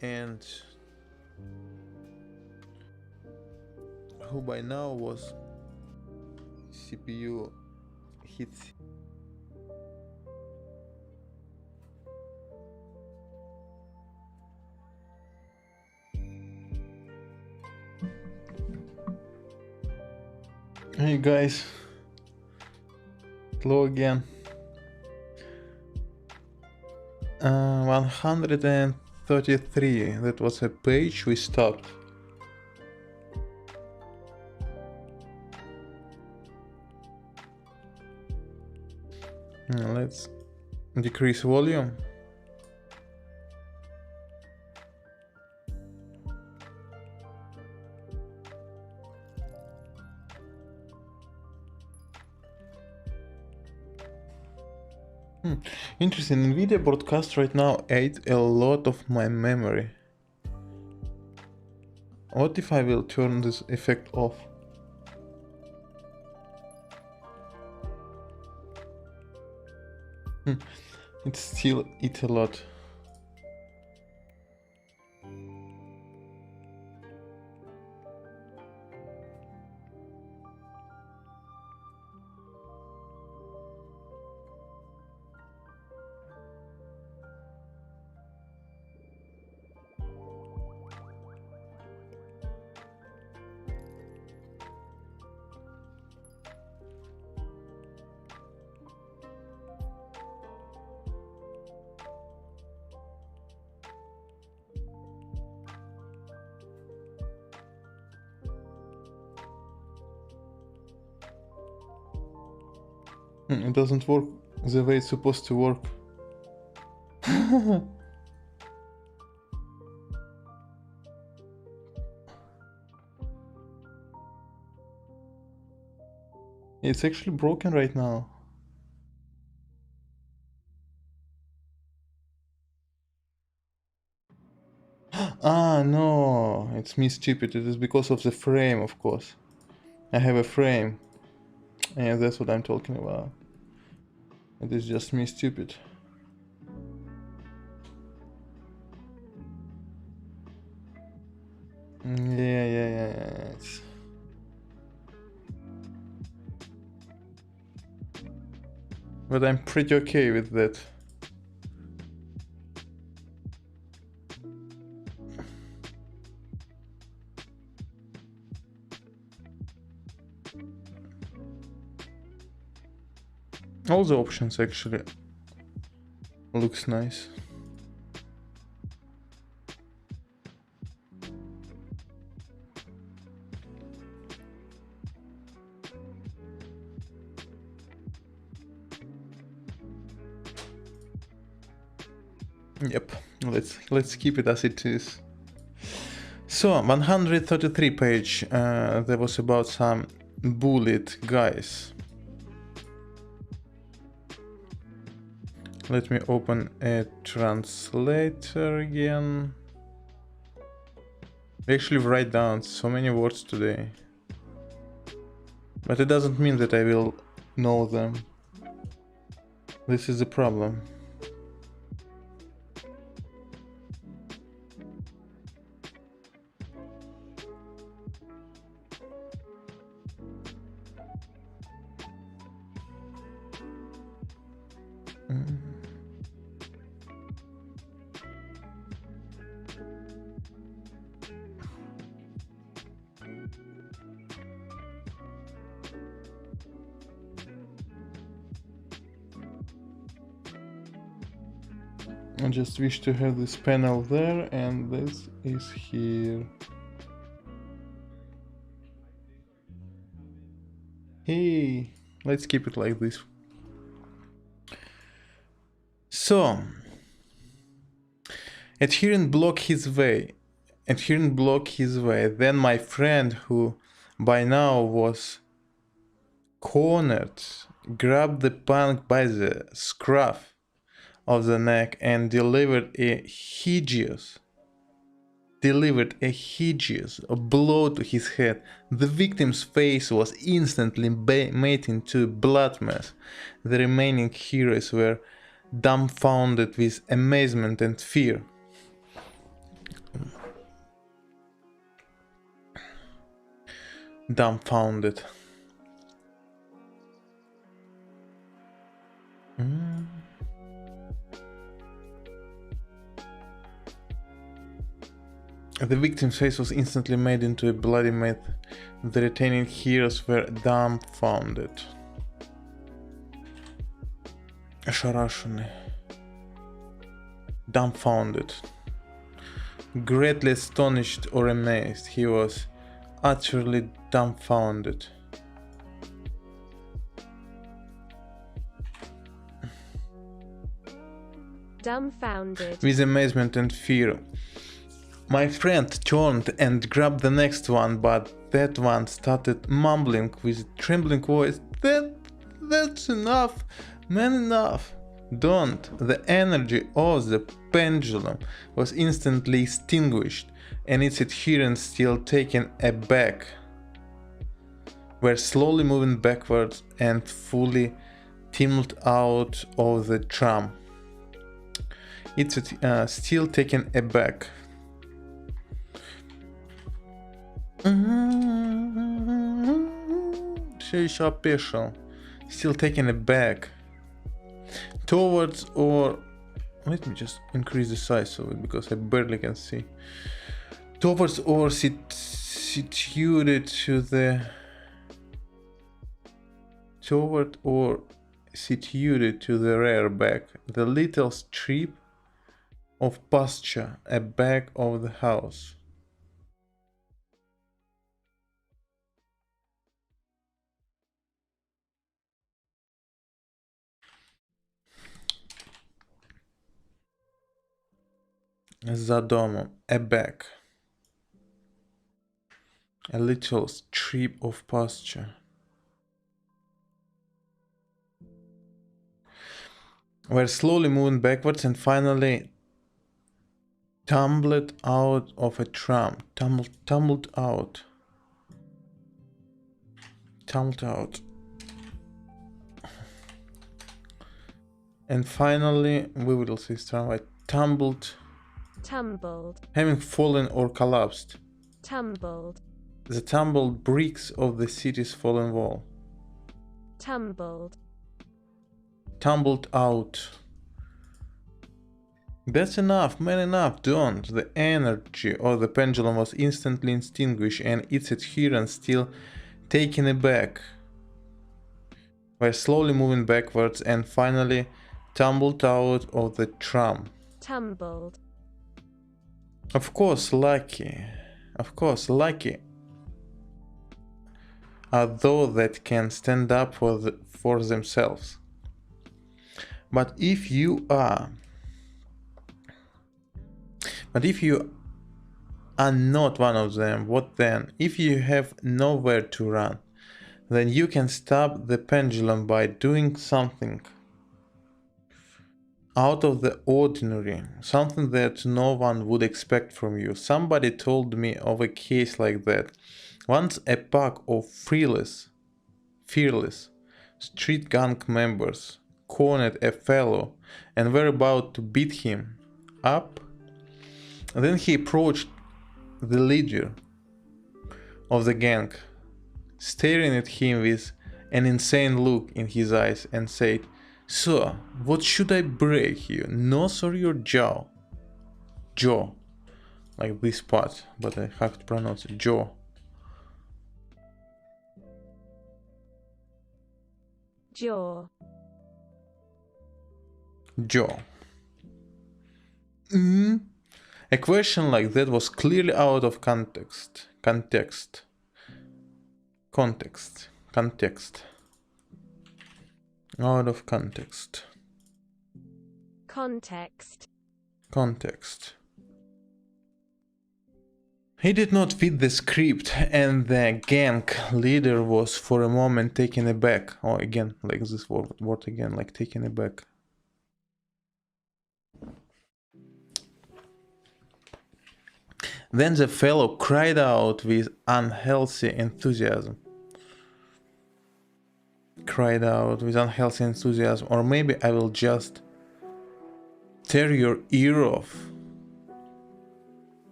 And who by now was CPU hits. Hey guys, hello again. 133, that was a page we stopped. Let's decrease volume. Interesting, NVIDIA broadcast right now ate a lot of my memory. What if I will turn this effect off? It still eats a lot. It doesn't work the way it's supposed to work. It's actually broken right now. Ah, no, it's me stupid. It is because of the frame, of course. I have a frame. Yeah, that's what I'm talking about. It is just me stupid. Yeah. But I'm pretty okay with that. All the options actually looks nice. Yep, let's keep it as it is. So 133 page, there was about some bullied guys. Let me open a translator again. We actually write down so many words today, but it doesn't mean that I will know them. This is the problem. I just wish to have this panel there, and this is here. Hey, let's keep it like this. So, adherent block his way. Adherent block his way. Then my friend, who by now was cornered, grabbed the punk by the scruff of the neck and delivered a hideous blow to his head. The victim's face was instantly made into a blood mess. The remaining heroes were dumbfounded with amazement and fear. Dumbfounded. The victim's face was instantly made into a bloody mess. The retaining heroes were dumbfounded. Ошарашенный. Dumbfounded. Greatly astonished or amazed. He was utterly dumbfounded. Dumbfounded. With amazement and fear. My friend turned and grabbed the next one, but that one started mumbling with a trembling voice. That's enough, man, enough. Don't. The energy of the pendulum was instantly extinguished, and its adherents, still taken aback, were slowly moving backwards and fully tumbled out of the tram. It's still taken aback. Все еще опешил. Still taken aback. Towards or... Let me just increase the size of it because I barely can see. Towards or situated to the... Toward or situated to the rear back. The little strip of pasture, a back of the house. За домом, a back. A little strip of pasture. We're slowly moving backwards and finally tumbled out of a tram. Tumbled out. And finally, we will see tramway. Tumbled. Having fallen or collapsed. Tumbled. The tumbled bricks of the city's fallen wall. Tumbled. Tumbled out. That's enough, man, enough, don't. The energy of the pendulum was instantly extinguished and its adherents still taken aback. were slowly moving backwards and finally tumbled out of the tram. Tumbled. Of course, lucky. Of course, lucky are those that can stand up for themselves. But if you are not one of them, what then? If you have nowhere to run, then you can stop the pendulum by doing something out of the ordinary, something that no one would expect from you. Somebody told me of a case like that. Once a pack of fearless street gang members cornered a fellow and were about to beat him up. Then he approached the leader of the gang, staring at him with an insane look in his eyes, and said, "Sir, what should I break you, nose or your jaw?" Jaw. Like this part, but I have to pronounce it jaw. Jaw. Jaw. A question like that was clearly out of context. Context. Out of context. Context. He did not fit the script, and the gang leader was for a moment taken aback. Oh, again, like this word again, like taken aback. Then the fellow cried out with unhealthy enthusiasm. Or maybe I will just tear your ear off.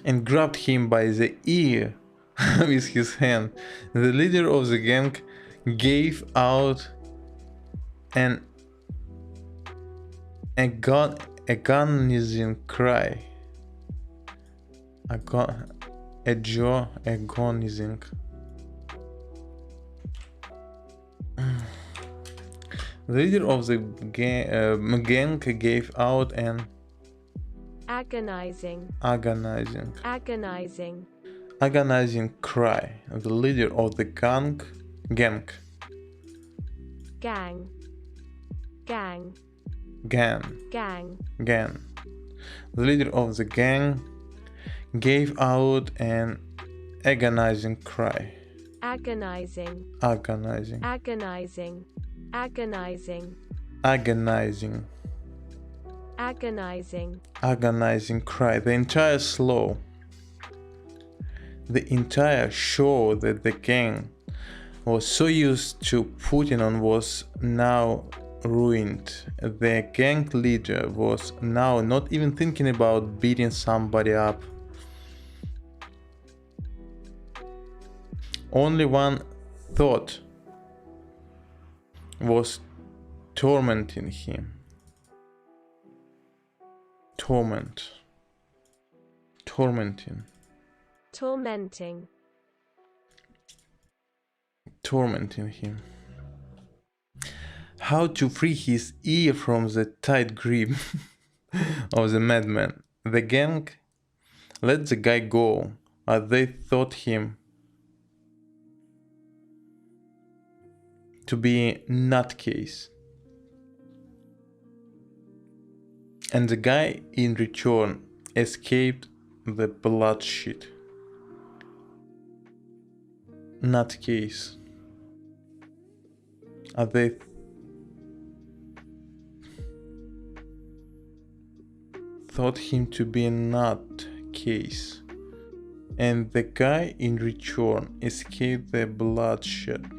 And grabbed him by the ear with his hand. The leader of the gang gave out an agonizing cry. Agonizing. The leader of the gang gave out an agonizing cry. The leader of the gang. The leader of the gang gave out an agonizing cry. Agonizing cry. The entire show that the gang was so used to putting on was now ruined. The gang leader was now not even thinking about beating somebody up. Only one thought was tormenting him. Tormenting him. How to free his ear from the tight grip of the madman. The gang let the guy go, as they thought him to be a nutcase. And the guy in return escaped the bloodshed. Nutcase. They thought him to be a nutcase. And the guy in return escaped the bloodshed.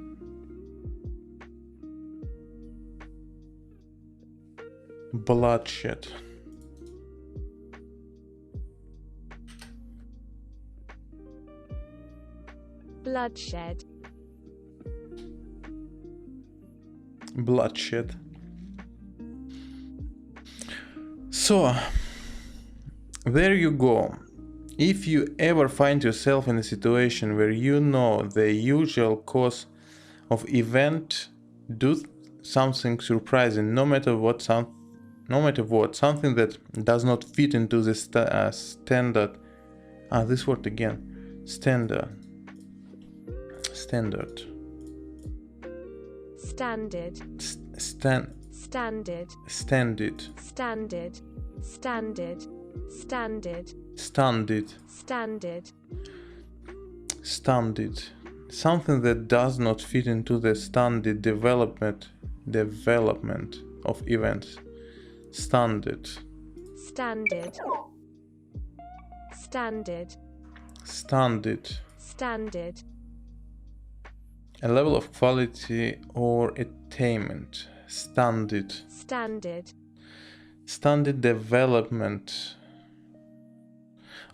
Bloodshed. So, there you go. If you ever find yourself in a situation where you know the usual cause of event do something surprising, no matter what, something that does not fit into the standard. This word again. Standard. Standard. Standard. Standard. Standard. Standard. Standard. Standard. Something that does not fit into the standard development of events. Standard. Standard. Standard. Standard. Standard. A level of quality or attainment. Standard. Standard. Standard development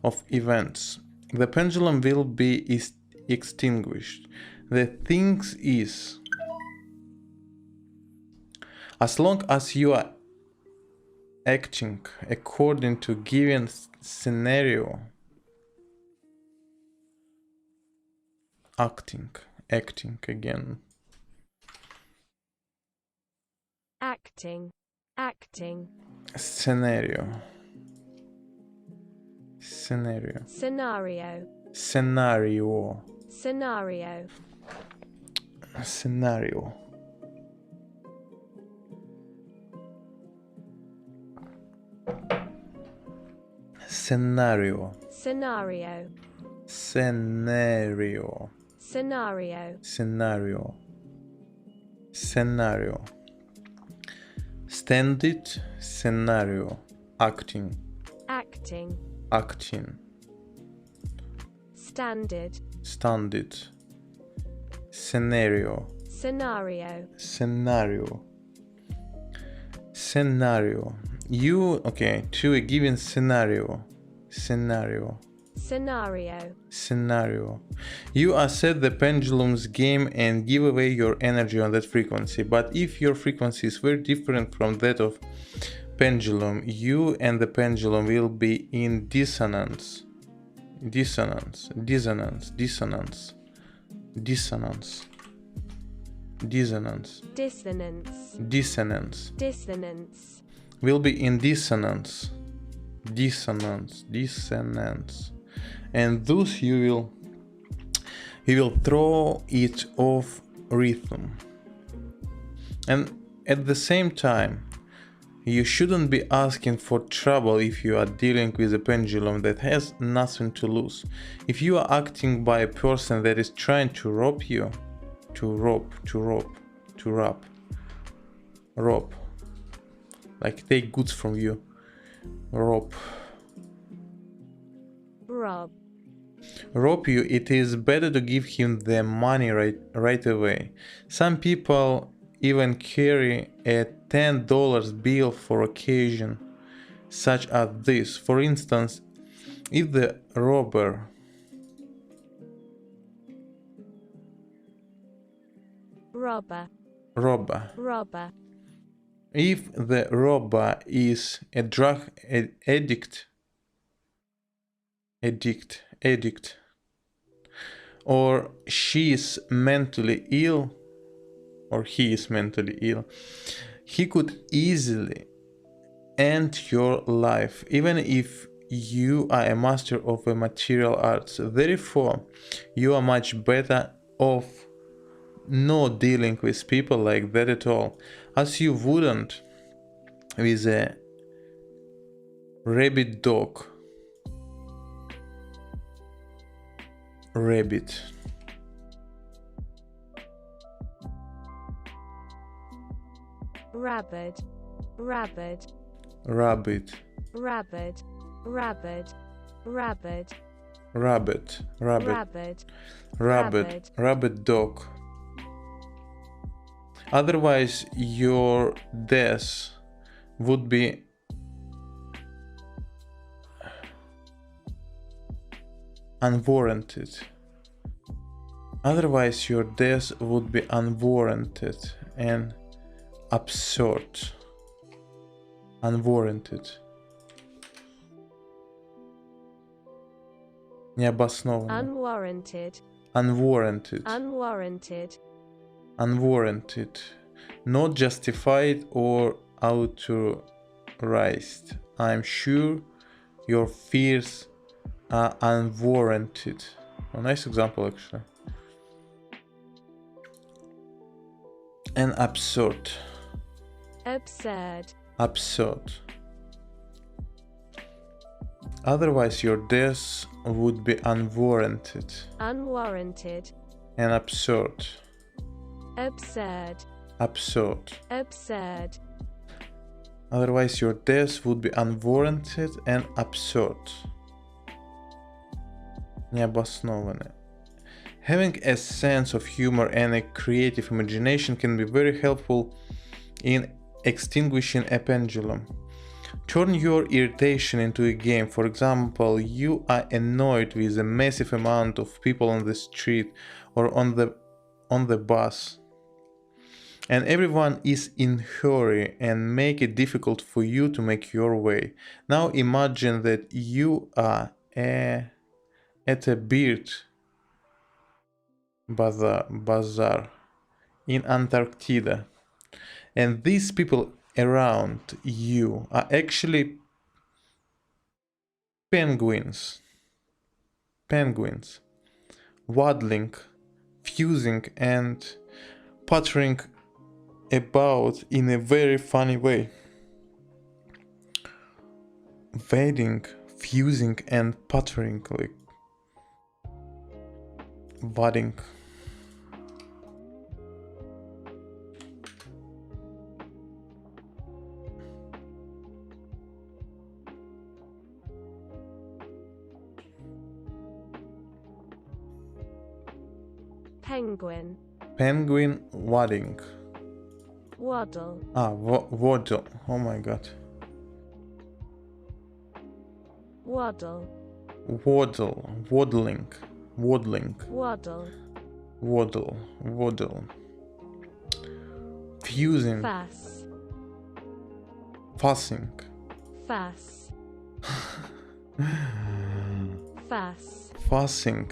of events. The pendulum will be extinguished. The thing is, as long as you are acting according to given scenario, acting again. Acting. Scenario. Scenario. Scenario. Standard scenario. Acting. Standard. Scenario. You, okay, to a given scenario. You assert the pendulum's game and give away your energy on that frequency. But if your frequency is very different from that of pendulum, you and the pendulum will be in dissonance. Will be in dissonance. And thus you will throw it off rhythm. And at the same time, you shouldn't be asking for trouble if you are dealing with a pendulum that has nothing to lose. If you are acting by a person that is trying to rob you, rob, like take goods from you, rob you, it is better to give him the money right away. Some people even carry a $10 bill for occasion such as this. For instance, if the robber if the robber is a drug addict, or she is mentally ill, or he is mentally ill, he could easily end your life, even if you are a master of the material arts. Therefore, you are much better off not dealing with people like that at all, as you wouldn't with a rabid dog. Rabbit. Rabbit. Rabbit. Dog. Otherwise, your death would be unwarranted. And absurd. Необоснованно. Unwarranted. unwarranted, not justified or authorized. I'm sure your fears are unwarranted. A nice example, actually. And absurd. Absurd. Absurd. Otherwise, your death would be unwarranted. Unwarranted. And absurd. Absurd. Absurd. Absurd. Otherwise, your death would be unwarranted and absurd. Необоснованно. Having a sense of humor and a creative imagination can be very helpful in extinguishing a pendulum. Turn your irritation into a game. For example, you are annoyed with a massive amount of people on the street or on the bus, and everyone is in hurry and make it difficult for you to make your way. Now imagine that you are at a bird bazaar in Antarctica, and these people around you are actually penguins, waddling, fusing and puttering about in a very funny way. Wading, fusing and puttering, like wadding. Penguin. Penguin wadding. Waddle. Waddle. Oh my god. Waddle. Waddle. Waddling. Waddling. Waddle. Waddle. Fusing. Fuss. Fussing. Fuss. Fuss. Fussing.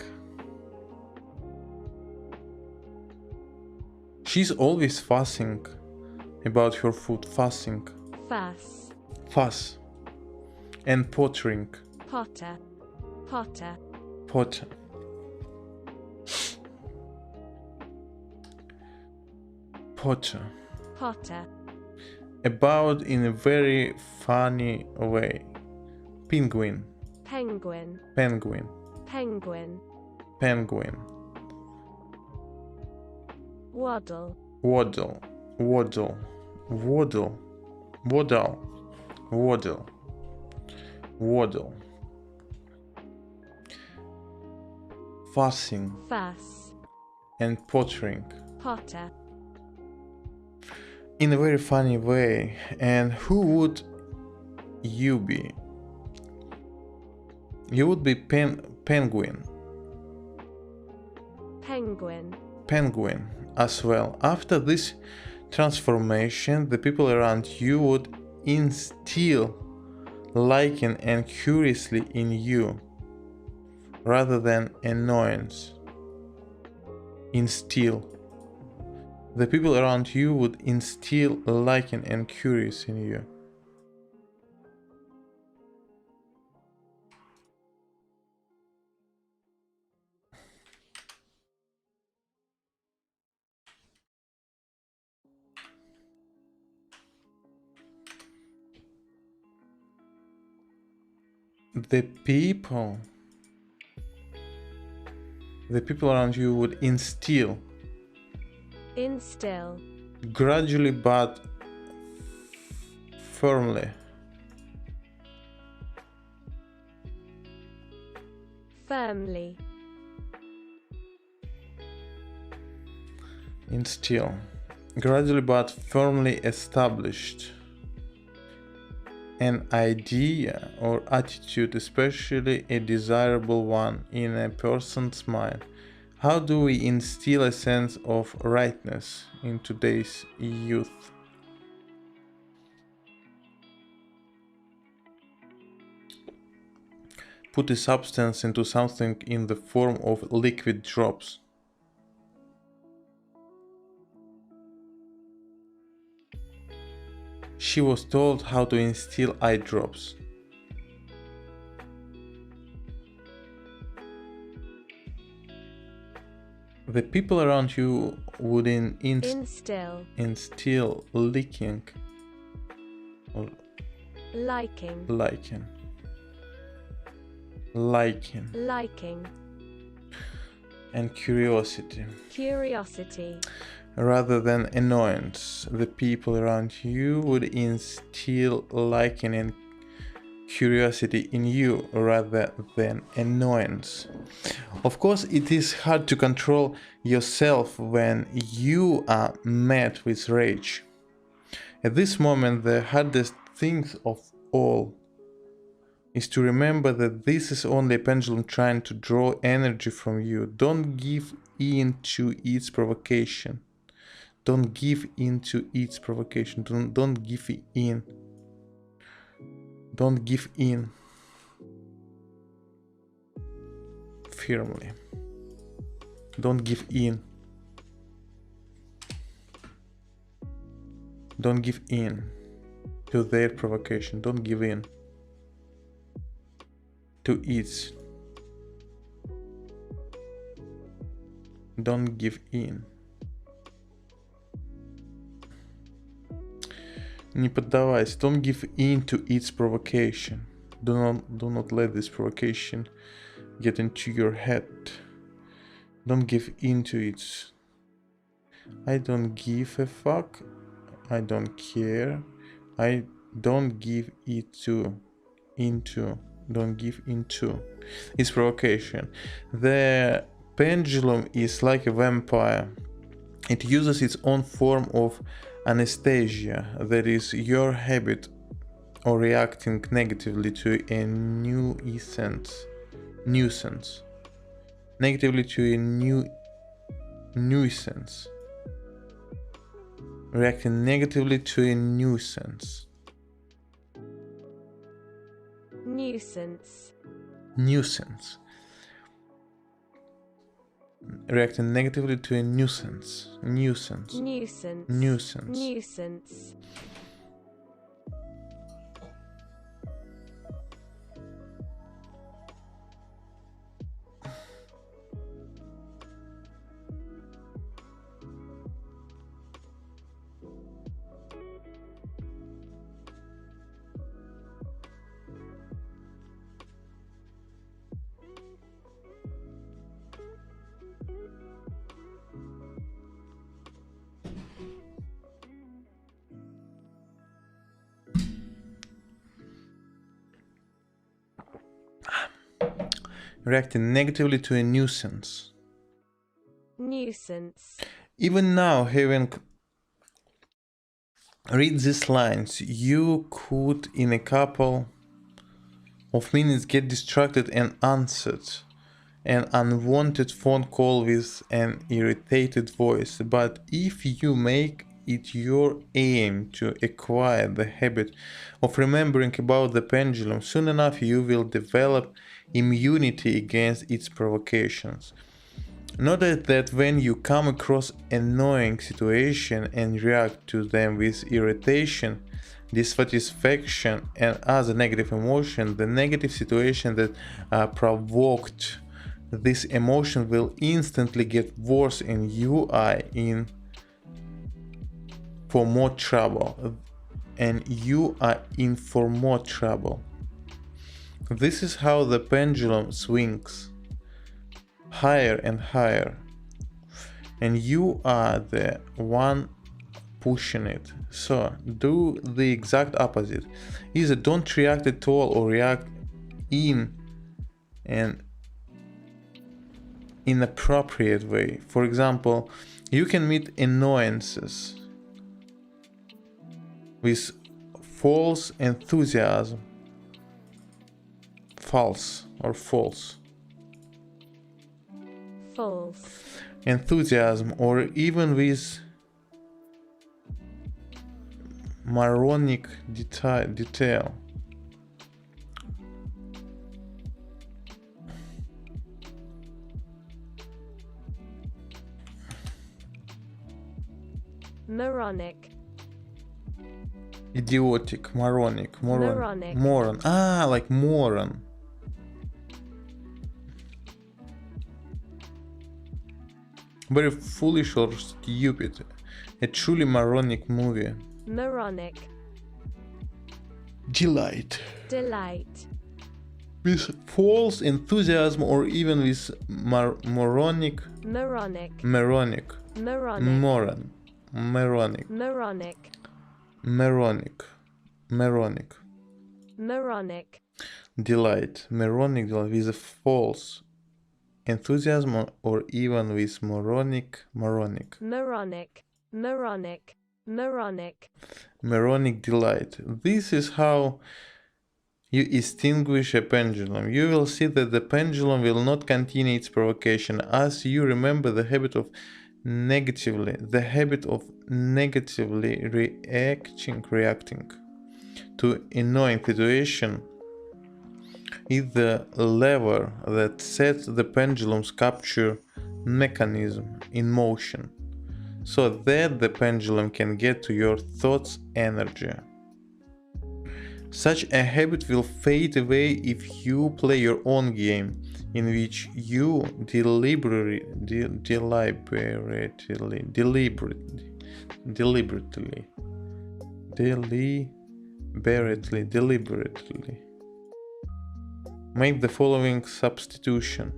She's always fussing about her food. Fussing. Fuss. Fuss. And pottering. Potter. Potter. Potter. Potter. Potter. About in a very funny way. Penguin. Penguin. Penguin. Penguin. Penguin. Waddle. Waddle. Waddle. Waddle. Waddle. Waddle. Waddle. Fussing Fuss. and pottering Potter. in a very funny way. And who would you be? You would be penguin. Penguin. Penguin as well. After this transformation, the people around you would instill liking and curiosity in you rather than annoyance. Instill. The people around you would instill liking and curiosity in you. The people around you would instill gradually but firmly instill gradually but firmly established an idea or attitude, especially a desirable one, in a person's mind. How do we instill a sense of rightness in today's youth? Put a substance into something in the form of liquid drops. She was told how to instill eye drops. The people around you would instill, licking or liking, liking, and curiosity. Rather than annoyance, the people around you would instill liking and curiosity in you rather than annoyance. Of course, it is hard to control yourself when you are met with rage. At this moment, the hardest thing of all is to remember that this is only a pendulum trying to draw energy from you. Don't give in to its provocation. Don't give in to its provocation. Don't give in. Don't give in. Firmly. Don't give in. Don't give in to their provocation. Don't give in to its. Don't give in. Не поддавайся. Don't give in to its provocation. Do not let this provocation get into your head. Don't give in to it. I don't give a fuck. I don't care. I don't give it to into. Don't give into its provocation. The pendulum is like a vampire. It uses its own form of anesthesia, that is your habit or reacting negatively to a nuisance. Negatively to a nuisance. Reacting negatively to a nuisance. Nuisance. Reacting negatively to a nuisance. Nuisance. Reacting negatively to a nuisance. Even now, having read these lines, you could in a couple of minutes get distracted and answered an unwanted phone call with an irritated voice. But if you make it your aim to acquire the habit of remembering about the pendulum, soon enough you will develop immunity against its provocations. Notice that when you come across annoying situation and react to them with irritation, dissatisfaction and other negative emotion, the negative situation that provoked this emotion will instantly get worse and you are in for more trouble. This is how the pendulum swings higher and higher, and you are the one pushing it. So do the exact opposite. Either don't react at all or react in an inappropriate way. For example, you can meet annoyances with false enthusiasm, false enthusiasm, or even with moronic detail. Idiotic, moronic, Moronic. moron. Ah, like moron. Very foolish or stupid. A truly moronic movie. Moronic. Delight. Delight. With false enthusiasm or even with moronic. Moronic. Moronic. Moronic. Moron. Moronic. Moronic. Moronic. Moronic. Moronic. Delight. Moronic delight with a false enthusiasm or even with moronic. Moronic. Moronic. Moronic. Moronic delight. This is how you extinguish a pendulum. You will see that the pendulum will not continue its provocation as you remember the habit of negatively reacting to annoying situation is the lever that sets the pendulum's capture mechanism in motion so that the pendulum can get to your thoughts energy. Such a habit will fade away if you play your own game, in which you deliberately make the following substitution.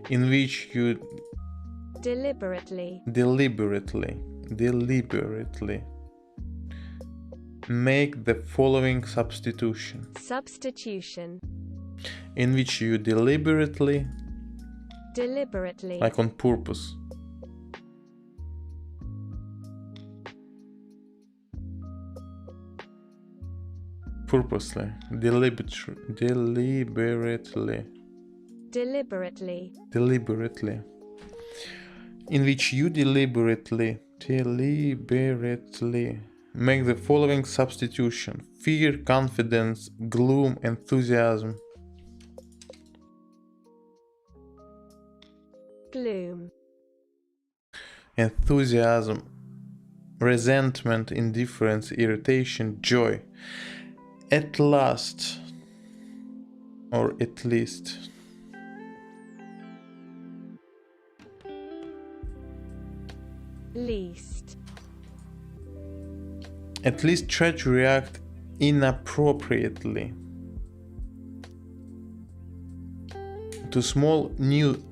In which you Deliberately. Make the following substitution. Substitution. In which you deliberately. Like on purpose. Purposely. Deliberately. In which you deliberately make the following substitution: fear, confidence, gloom, enthusiasm. Gloom. Enthusiasm, resentment, indifference, irritation, joy. At last, or at least. Least. At least try to react inappropriately to small nuisance.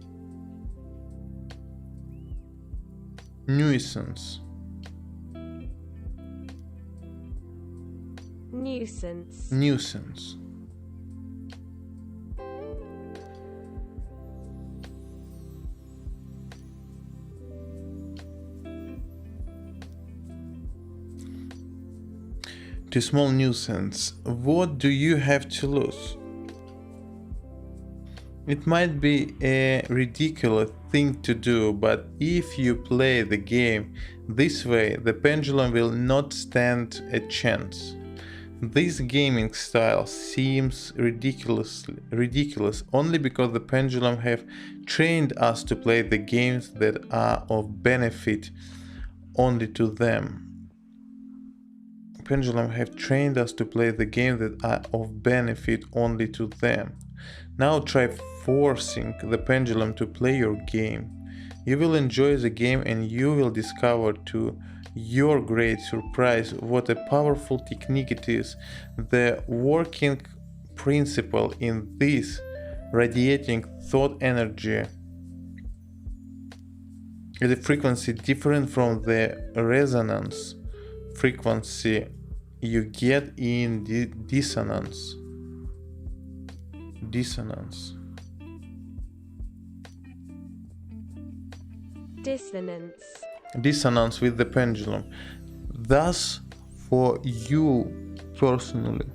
To small nuisance. What do you have to lose? It might be a ridiculous thing to do, but if you play the game this way, the pendulum will not stand a chance. This gaming style seems ridiculous only because the pendulum have trained us to play the games that are of benefit only to them. Pendulum have trained us to play the games that are of benefit only to them. Now try forcing the pendulum to play your game. You will enjoy the game and you will discover to your great surprise what a powerful technique it is. The working principle in this radiating thought energy is a frequency different from the resonance frequency you get in dissonance. Dissonance with the pendulum. Thus, for you personally,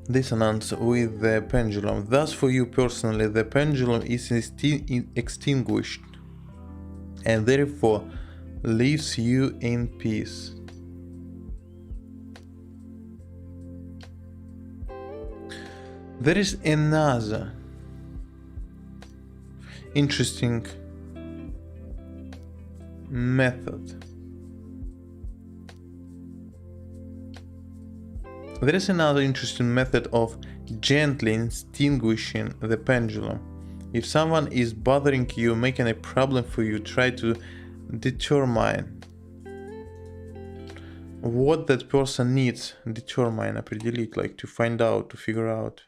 dissonance with the pendulum. Thus, for you personally, the pendulum is extinguished and therefore leaves you in peace. There is another interesting method. There is another interesting method of gently extinguishing the pendulum. If someone is bothering you, making a problem for you, try to determine what that person needs. Determine, определить, like to find out, to figure out.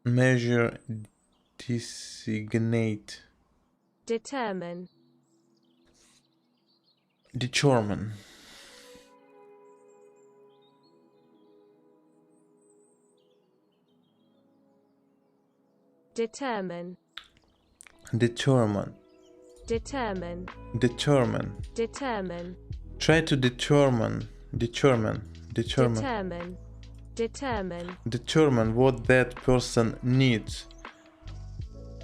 Measure, designate. Determine. Determine. Determine. Determine. Determine. Determine. Determine. Try to determine. Determine. Determine. Determine. Determine. Determine what that person needs.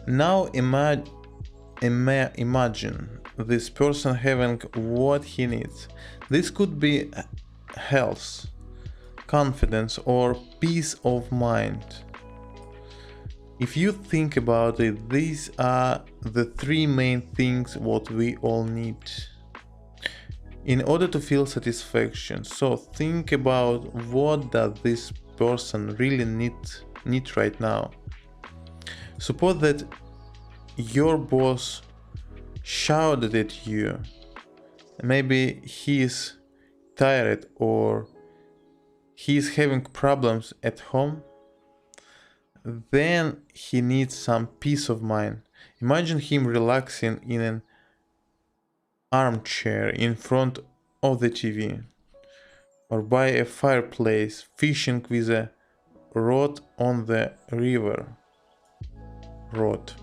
Now imagine this person having what he needs. This could be health, confidence, or peace of mind. If you think about it, these are the three main things what we all need in order to feel satisfaction. So think about what does this person really need right now. Suppose that your boss shouted at you. Maybe he is tired or he is having problems at home. Then he needs some peace of mind. Imagine him relaxing in an armchair in front of the TV or by a fireplace, fishing with a rod on the river. Rod.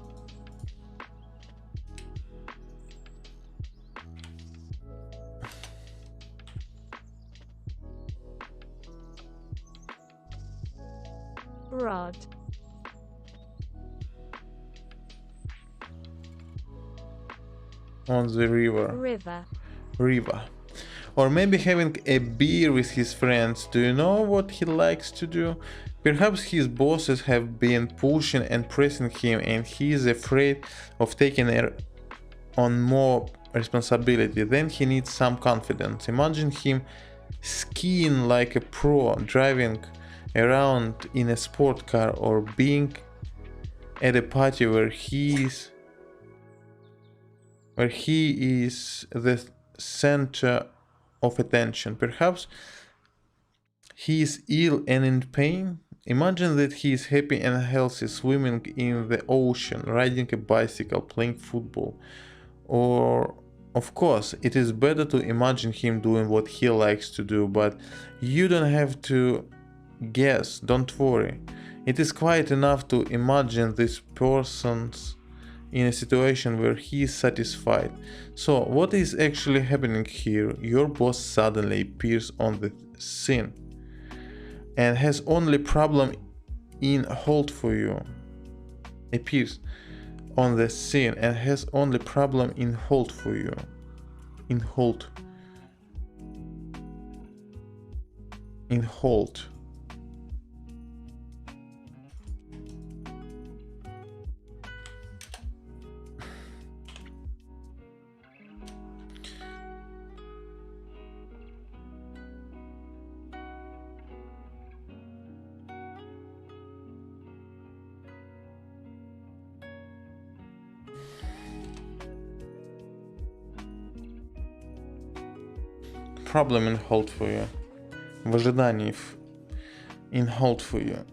Rod. On the river. River. Or maybe having a beer with his friends. Do you know what he likes to do? Perhaps his bosses have been pushing and pressing him and he is afraid of taking on more responsibility. Then he needs some confidence. Imagine him skiing like a pro, driving around in a sport car, or being at a party where he is the center of attention. Perhaps he is ill and in pain. Imagine that he is happy and healthy, swimming in the ocean, riding a bicycle, playing football. Or, of course, it is better to imagine him doing what he likes to do, but you don't have to guess, don't worry. It is quite enough to imagine this person's in a situation where he is satisfied. So what is actually happening here? Your boss suddenly appears on the scene and has only problem in hold for you. Appears on the scene and has only problem in hold for you. In hold. In hold. Problem in hold for you. В ожидании. In hold for you.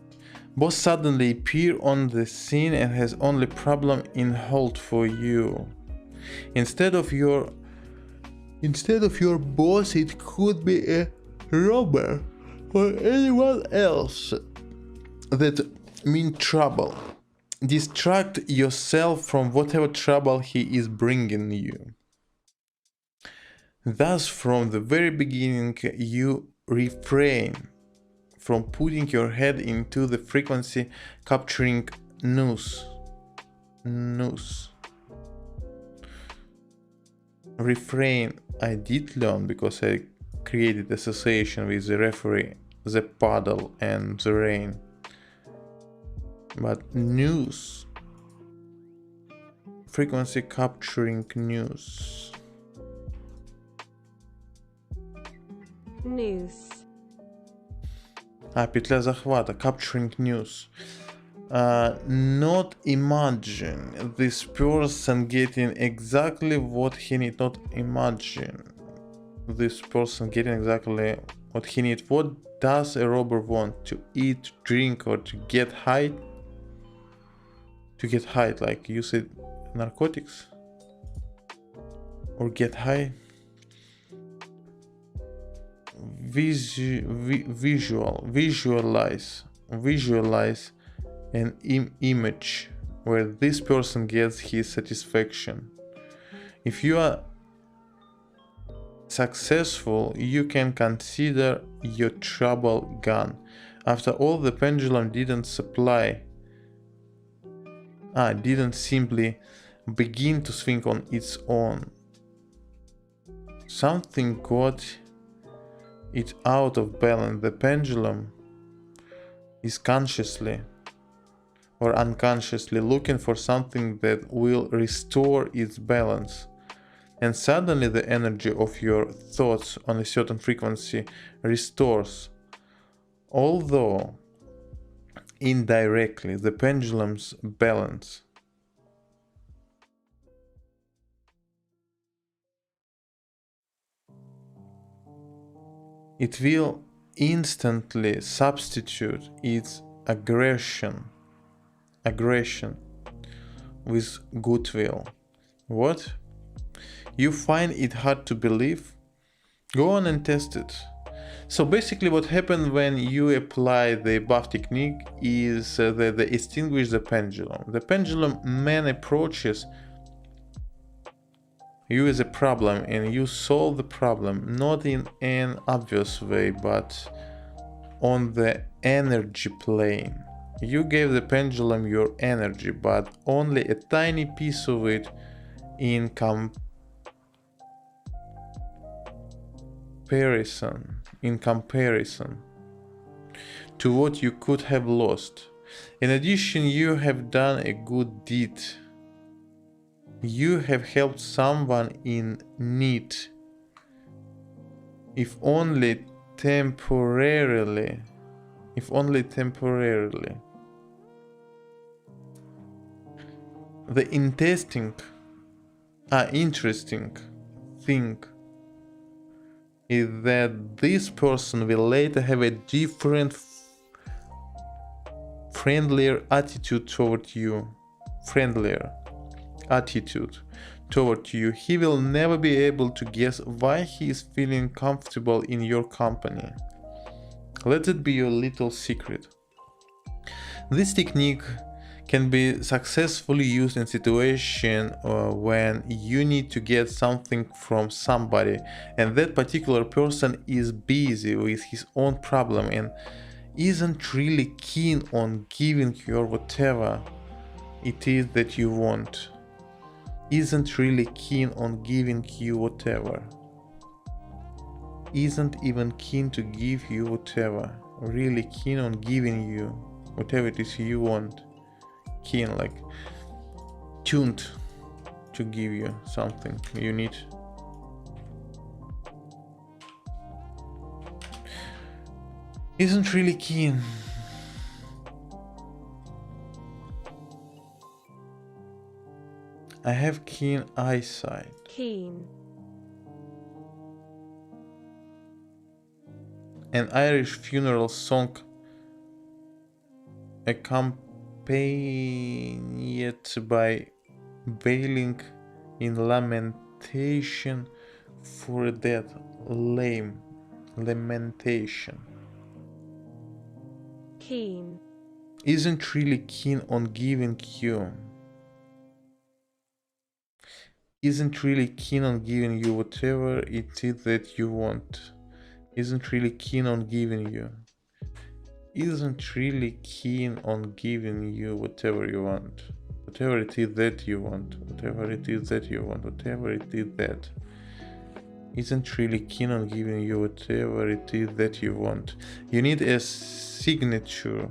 Boss suddenly appear on the scene and has only problem in hold for you. Instead of your boss, it could be a robber or anyone else that mean trouble. Distract yourself from whatever trouble he is bringing you. Thus, from the very beginning, you refrain from putting your head into the frequency capturing noose. Refrain, I did learn because I created association with the referee the puddle and the rain. But news, frequency capturing news. Noose. Петля захвата, capturing news. Not imagine this person getting exactly what he need. Not imagine this person getting exactly what he need. What does a robber want? To eat, drink, or to get high? To get high, like you said, narcotics? Or get high? Visualize an image where this person gets his satisfaction. If you are successful, you can consider your trouble gone. After all, the pendulum didn't simply begin to swing on its own. Something got it out of balance. The pendulum is consciously or unconsciously looking for something that will restore its balance. And suddenly the energy of your thoughts on a certain frequency restores, although indirectly, the pendulum's balance. It will instantly substitute its aggression with goodwill. What? You find it hard to believe? Go on and test it. So basically what happened when you apply the above technique is that they extinguish the pendulum. The pendulum man approaches you as a problem and you solve the problem not in an obvious way but on the energy plane. You gave the pendulum your energy, but only a tiny piece of it in comparison to what you could have lost. In addition, you have done a good deed. You have helped someone in need, if only temporarily. The interesting thing is that this person will later have a different, friendlier attitude toward you. He will never be able to guess why he is feeling comfortable in your company. Let it be your little secret. This technique can be successfully used in situations when you need to get something from somebody and that particular person is busy with his own problem and isn't really keen on giving you whatever it is that you want. Isn't really keen on giving you whatever. Isn't even keen to give you whatever. Really keen on giving you whatever it is you want. Keen, like tuned to give you something you need. Isn't really keen. I have keen eyesight. Keen. An Irish funeral song accompanied by wailing in lamentation for a dead. Lamentation. Keen. Isn't really keen on giving you. Isn't really keen on giving you whatever it is that you want. Isn't really keen on giving you. Isn't really keen on giving you whatever you want. Whatever it is that you want. Whatever it is that you want. Whatever it is that. isn't really keen on giving you whatever it is that you want. You need a signature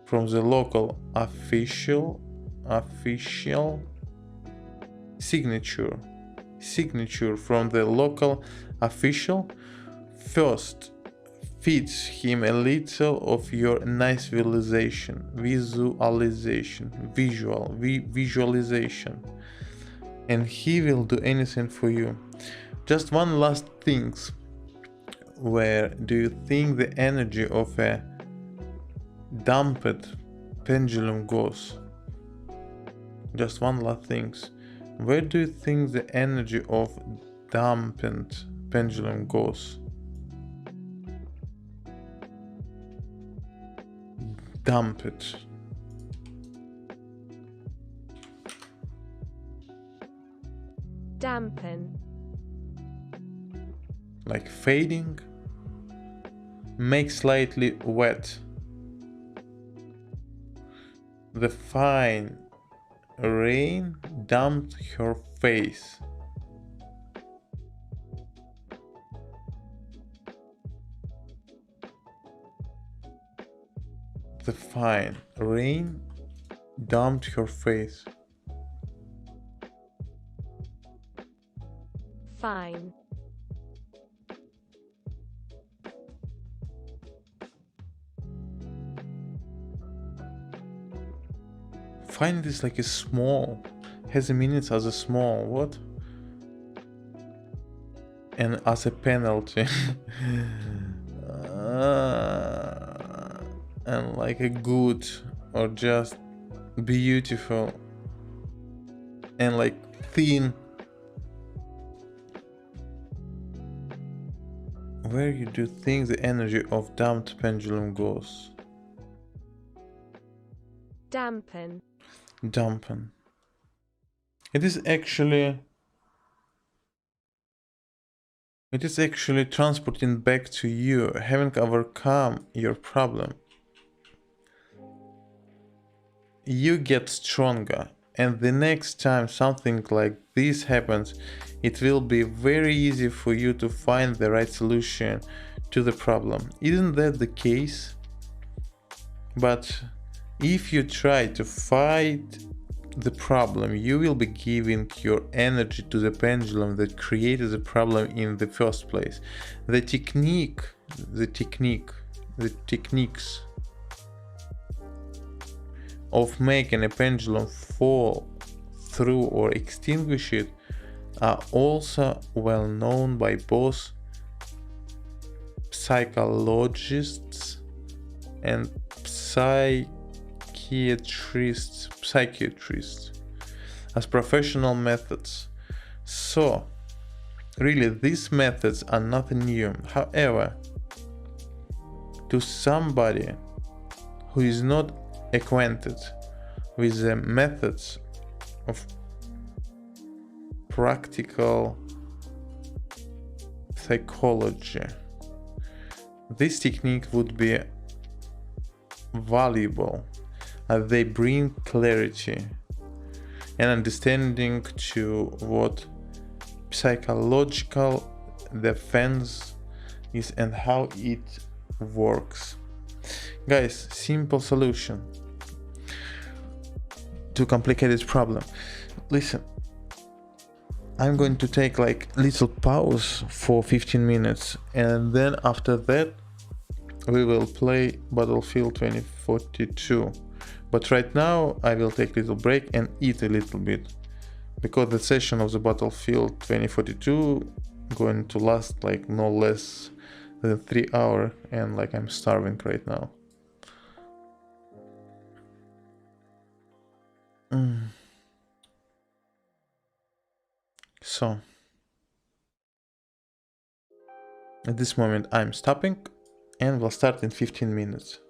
from the local official signature from the local official. First, feeds him a little of your nice visualization, and he will do anything for you. Just one last thing. Where do you think the energy of a dumped pendulum goes? Just one last thing. Where do you think the energy of dumped pendulum goes? Dumped. Dampen. Like fading. Make slightly wet. The fine rain damped her face. The fine rain damped her face. Fine. Fine is like a small. Has a meaning as a small. What? And as a penalty. And like a good or just beautiful and like thin. Where you do think the energy of damped pendulum goes? Dampen. Dampen. It is actually transporting back to you, having overcome your problem. You get stronger, and the next time something like this happens, it will be very easy for you to find the right solution to the problem. Isn't that the case? But if you try to fight the problem, you will be giving your energy to the pendulum that created the problem in the first place. The techniques of making a pendulum fall through or extinguish it are also well known by both psychologists and psychiatrists as professional methods. So really these methods are nothing new. However, to somebody who is not acquainted with the methods of practical psychology, this technique would be valuable as they bring clarity and understanding to what psychological defense is and how it works. Guys, simple solution to complicated problem. Listen, I'm going to take like little pause for 15 minutes, and then after that we will play Battlefield 2042. But right now I will take a little break and eat a little bit, because the session of the Battlefield 2042 going to last like no less than 3 hours, and like I'm starving right now. So at this moment I'm stopping, and we'll start in 15 minutes.